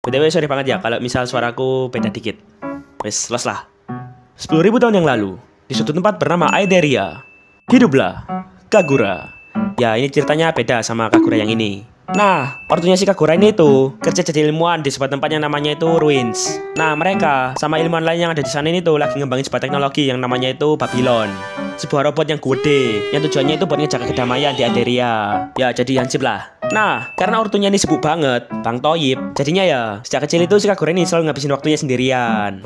BTW sorry banget ya kalau misal suaraku beda dikit. Wes, los lah. 10.000 tahun yang lalu, di suatu tempat bernama Aetheria, hiduplah Kagura. Ya, ini ceritanya beda sama Kagura yang ini. Nah, ortunya si Kagura ini tuh kerja jadi ilmuwan di sebuah tempat yang namanya itu Ruins. Nah, mereka sama ilmuwan lain yang ada di sana ini tuh lagi ngembangin sebuah teknologi yang namanya itu Babylon. Sebuah robot yang gede, yang tujuannya itu buat ngejaga kedamaian di Aetheria. Ya, jadi hansip lah. Nah, karena ortunya ini sibuk banget, Bang Toyib, jadinya ya, sejak kecil itu si Kagura ini selalu ngabisin waktunya sendirian.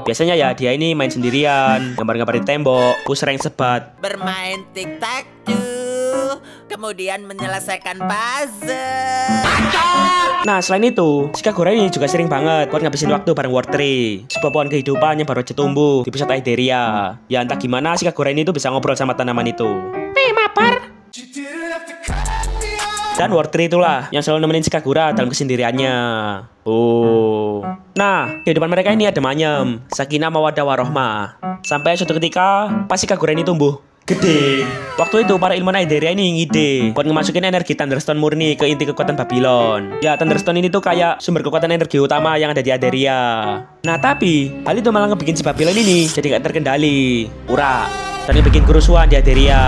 Biasanya ya dia ini main sendirian, gambar-gambar di tembok, terus sering sebat, bermain tic-tac-toe, kemudian menyelesaikan puzzle. Nah, selain itu, si Kagura ini juga sering banget buat ngabisin waktu bareng War Tree, sebuah pohon kehidupan yang baru aja tumbuh di pusat Aetheria. Ya entah gimana si Kagura ini tuh bisa ngobrol sama tanaman itu. Mapar. Dan War Tree itulah yang selalu nemenin si Kagura dalam kesendiriannya. Oh. Nah, kehidupan mereka ini ada manyem, sakinah mawaddah warohmah. Sampai suatu ketika, pas si Kagura ini tumbuh gede. Waktu itu para ilmuwan Aetheria ini ngide buat ngemasukin energi Thunderstone murni ke inti kekuatan Babylon. Ya, Thunderstone ini tuh kayak sumber kekuatan energi utama yang ada di Aetheria. Nah, tapi hal itu malah ngebikin si Babylon ini jadi gak terkendali, urak, dan ngebikin kerusuhan di Aetheria.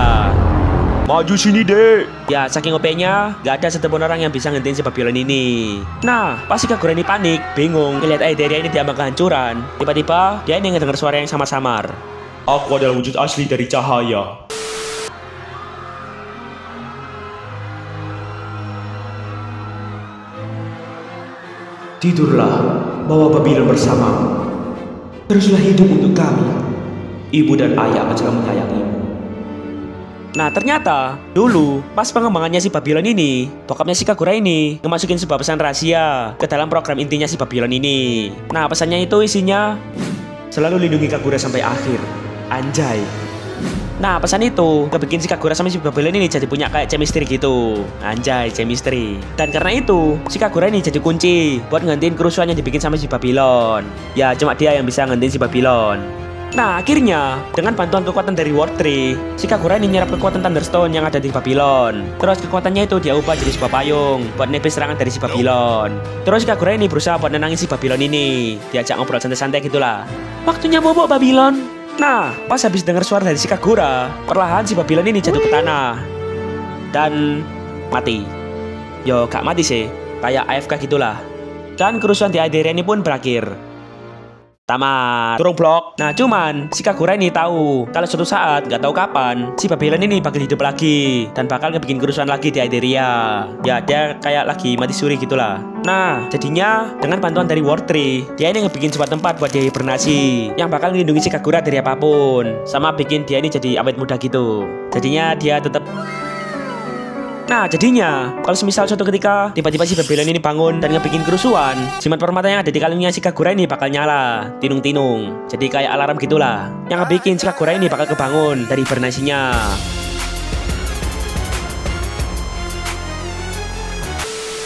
Maju sini dek. Ya, saking OP-nya gak ada satupun orang yang bisa ngentiin si Babylon ini. Nah, pas si Kagura ini panik, bingung ngeliat Aetheria ini diambang kehancuran. Tiba-tiba dia ini ngedenger suara yang sama samar. Aku adalah wujud asli dari cahaya. Tidurlah, bawa Babylon bersamamu. Teruslah hidup untuk kami. Ibu dan ayah akan selalu menyayangimu. Nah, ternyata dulu pas pengembangannya si Babylon ini, bokapnya si Kagura ini ngemasukin sebuah pesan rahasia ke dalam program intinya si Babylon ini. Nah, pesannya itu isinya selalu lindungi Kagura sampai akhir. Anjay. Nah, pesan itu kebikin si Kagura sama si Babylon ini jadi punya kayak chemistry gitu. Anjay, chemistry. Dan karena itu, si Kagura ini jadi kunci buat ngantiin kerusuhan yang dibikin sama si Babylon. Ya, cuma dia yang bisa ngantiin si Babylon. Nah, akhirnya dengan bantuan kekuatan dari War Tree, si Kagura ini nyerap kekuatan Thunderstone yang ada di Babylon. Terus kekuatannya itu dia ubah jadi sebuah payung buat nepis serangan dari si Babylon. Terus si Kagura ini berusaha buat nenangin si Babylon ini, diajak ngobrol santai-santai gitulah. Waktunya bobok Babylon. Nah, pas habis dengar suara dari si Kagura, perlahan si Babylon ini jatuh ke tanah dan mati. Yo, gak mati sih, kayak AFK gitulah. Dan kerusuhan di Aetheria ini pun berakhir. Tamat. Turun blok. Nah, cuman si Kagura ini tahu kalau suatu saat, gak tahu kapan, si Babylon ini bakal hidup lagi dan bakal ngebikin kerusuhan lagi di Aetheria. Ya, dia kayak lagi mati suri gitulah. Nah, jadinya dengan bantuan dari War Tree, dia ini ngebikin sebuah tempat buat dia hibernasi yang bakal melindungi si Kagura dari apapun, sama bikin dia ini jadi awet muda gitu. Jadinya dia tetap. Nah, jadinya kalau semisal suatu ketika tiba-tiba si Babylon ini bangun dan ngebikin kerusuhan, jimat permata yang ada di kalungnya si Kagura ini bakal nyala, tinung-tinung. Jadi kayak alarm gitulah, yang ngebikin si Kagura ini bakal kebangun dari hibernasinya.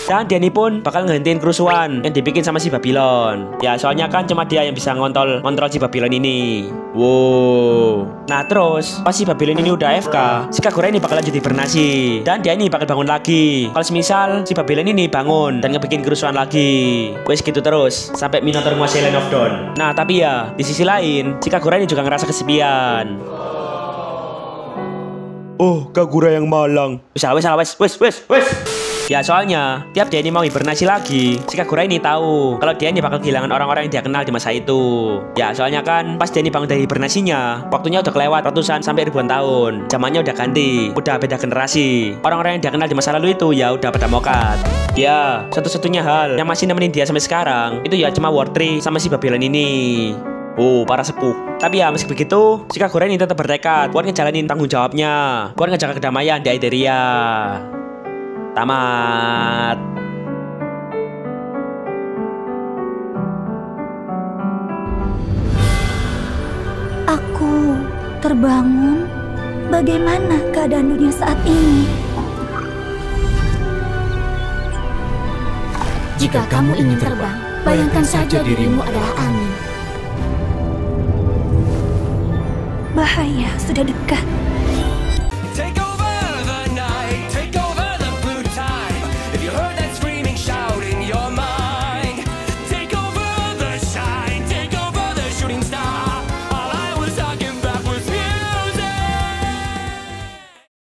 Dan dia ini pun bakal ngehentiin kerusuhan yang dibikin sama si Babylon. Ya, soalnya kan cuma dia yang bisa ngontrol si Babylon ini. Wow. Nah, terus pas si Babylon ini udah AFK, si Kagura ini bakal lanjut hibernasi. Dan dia ini bakal bangun lagi kalau semisal si Babylon ini bangun dan ngebikin kerusuhan lagi. Wes gitu terus sampai Minotaur menguasai Land of Dawn. Nah, tapi ya di sisi lain, si Kagura ini juga ngerasa kesepian. Oh, Kagura yang malang. Wes. Ya, soalnya tiap dia ini mau hibernasi lagi, si Kagura ini tahu kalau dia ini bakal kehilangan orang-orang yang dia kenal di masa itu. Ya, soalnya kan pas dia ini bangun dari hibernasinya, waktunya udah kelewat ratusan sampai ribuan tahun. Zamannya udah ganti, udah beda generasi. Orang-orang yang dia kenal di masa lalu itu ya udah pada mokat. Ya, satu-satunya hal yang masih nemenin dia sampai sekarang itu ya cuma War Tree sama si Babylon ini. Oh, para sepuh. Tapi ya meski begitu, si Kagura ini tetap bertekad buat ngejalanin tanggung jawabnya, buat ngejaga kedamaian di Aetheria. Tamat. Aku terbangun. Bagaimana keadaan dunia saat ini? Jika kamu ingin terbang, bayangkan saja dirimu adalah angin. Bahaya sudah dekat.